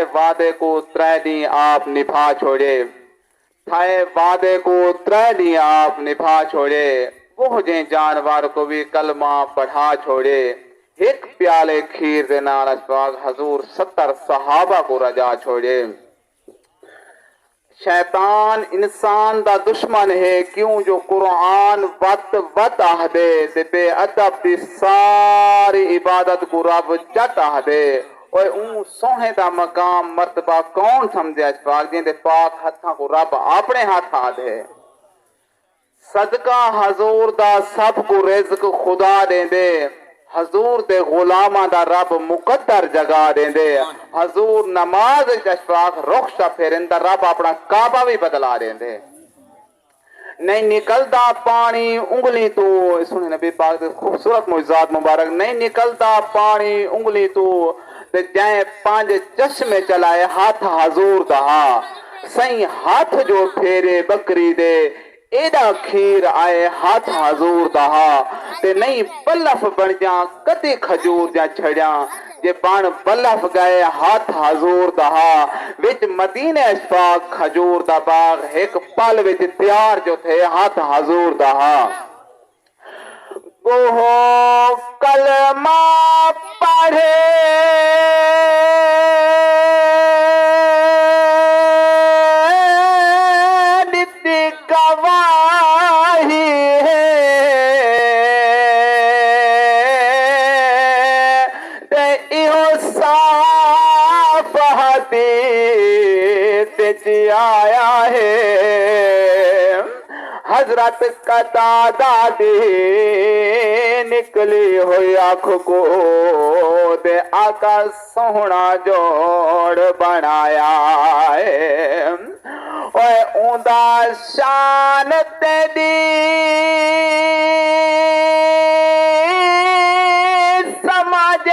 वादे को 3 दिन आप निभा छोड़े, थाए वादे को 3 दिन आप निभा छोड़े, वो जे जानवर को भी कलमा पढ़ा छोड़े। एक प्याले खीर दे नाल अशफाक हजूर 70 सहाबा को रजा छोड़े। शैतान इंसान दा दुश्मन है क्यों जो कुरान वत वत आहदे ते बेअदब दी सारी इबादत को रब जट आहदे। और ऊं सोहे दा मकाम मर्तबा कौन समझे अशफाक जिंदे पाक हथा को रब अपने हाथ आदे। सदका हजूर दा सब को रिज़्क खुदा देंदे, हजूर दे गुलामा दा रब मुकद्दर जगा देंदे। हजूर नमाज अशफाक रुख सा फेरिंदा रब अपना काबा भी बदला देंदे। नहीं निकलता पानी उंगली तो, सुने नबी पाक दे खूबसूरत मुइज़ात मुबारक, नहीं निकलता पानी उंगली तो ते जै 5 चश्मे चलाए हाथ हजूर दा। सही हाथ जो फेरे बकरी दे एदा खीर आए हाथ हजूर दा। ते नहीं बलफ बन जा कदे खजूर जा छड़िया, जे बन बलफ गए हाथ हजूर दा। विच मदीने अशफाक खजूर दा बाग एक पल विच तैयार जो थे हाथ हजूर दा। ओहो कलमा पढ़े आया है। हजरत कता दादी निकली हुई आँख को दे आका सोहना जोड़ बनाया है। और ऊंदा शान तेरी समाज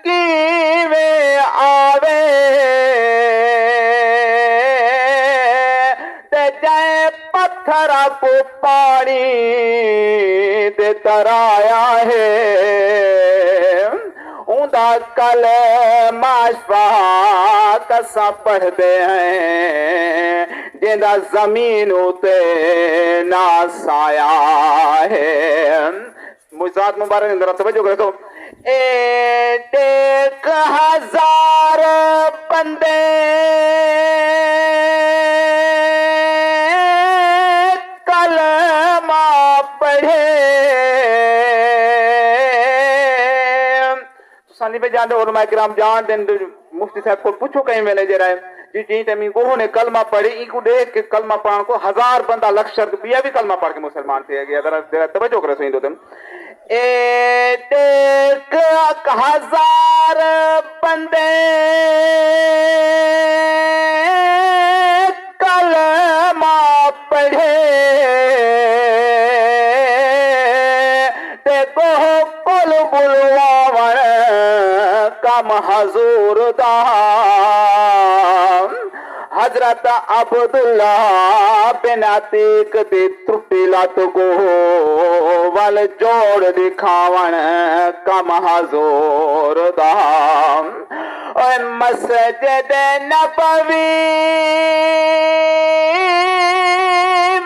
की वे आवे पत्थरा को पानी दे तराया है। ऊंदा कल माशफा कसा पढ़ते हैं जिंदा जमीन उते ना साया है। मुइज़ात मुबारक जरा तवज्जो करो। 1000 बंदे पे जाते उलमा किराम जान देन मुफ्ती साहब को पूछो कहीं वेले जरा जी जी तमी गोहो ने कलमा पढ़ी इको देख के कलमा पढ़न को 1000 बंदा लक्षर बिया भी कलमा पढ़ के मुसलमान थे गया। जरा तवज्जो करो सही दो तुम। 1000 बंदे कलमा पढ़े ते गोहो कोल बुलवावन कम हजूर दा। हजरत अब्दुल्ला बिन अतीक दी त्रुटी लत को वल जोड़ दिखावन कम हजूर दा। और मस्जिद नबवी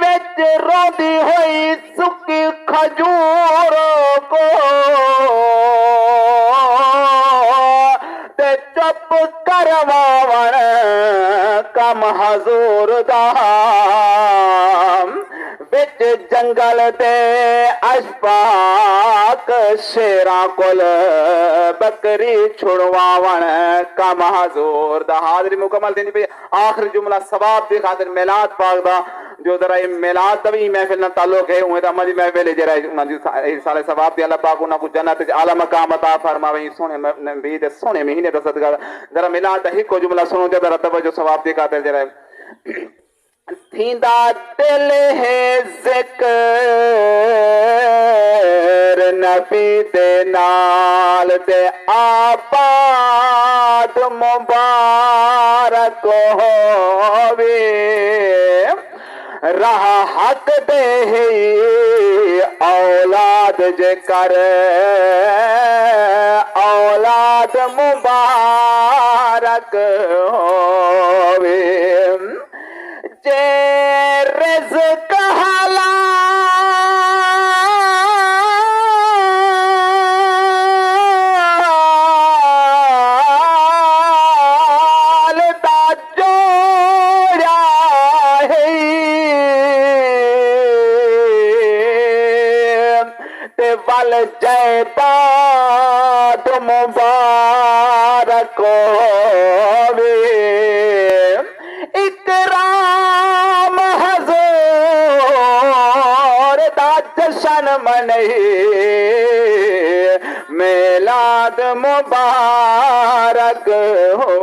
विच रोंदी हुई सुकी खजूर को चुप करवावन कम हजूर दा। विच जंगल दे अशफाक शेरा कोल बकरी छुड़वावन कम हजूर दा। हाज़री मुकम्मल थी पे आखिरी जुमला सवाब दी खातिर मिलाद पाक दा जो जरा मिलाद तभी महफिल ना ताल्लुक है उहे दा मदी महफिल जरा मदी साले सवाब दी अल्लाह पाक उना को जन्नत च आला मकाम अता फरमावे। सोने नबी दे सोने महीने दा सदका जरा मिलाद दा हिको जुमला सुनो जरा तवज्जो सवाब दी खातिर जरा। थींदा दिल है जिक्र नबी दे नाल ते आबाद मुबारक होवे। रहा हक दे औलाद जे कर औलाद मुबारक होवे जे रिज़्क़ हलाल दा जोड़ा है ते वल जैदाद मुबारक होवे इकराम हज़ूर दा जशन मनई मिलाद मुबारक हो।